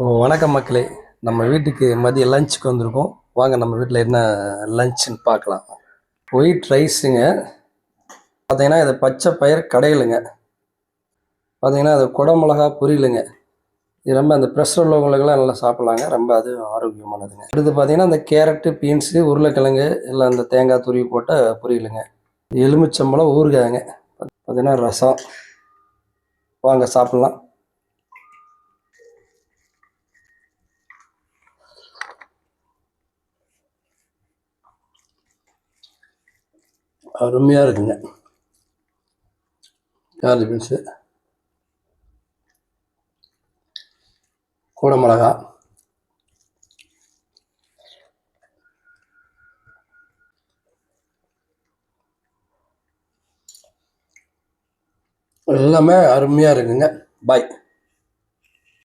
வணக்கம் மக்களே. நம்ம வீட்டுக்கு மதிய லஞ்சுக்கு வந்திருக்கோம். வாங்க நம்ம வீட்டில் என்ன லஞ்சுன்னு பார்க்கலாம். ஒயிட் ரைஸுங்க. பார்த்தீங்கன்னா இது பச்சை பயிர் கடையிலுங்க. பார்த்தீங்கன்னா அது குடமிளகா பொரியலுங்க. இது ரொம்ப அந்த ப்ரெஷர் உள்ளவங்களுக்கெல்லாம் நல்லா சாப்பிட்லாங்க. ரொம்ப அது ஆரோக்கியமானதுங்க. அடுத்து பார்த்தீங்கன்னா அந்த கேரட்டு, பீன்ஸு, உருளைக்கிழங்கு எல்லாம் அந்த தேங்காய் துருவி போட்ட பொரியலுங்க. எலுமிச்சம்பழம் ஊறுகாய்ங்க. பார்த்தீங்கன்னா ரசம். வாங்க சாப்பிட்லாம். அருமையாக இருக்குங்க. கேரட் பீன்ஸு, குடமிளகா, எல்லாமே அருமையாக இருக்குங்க. பாய்.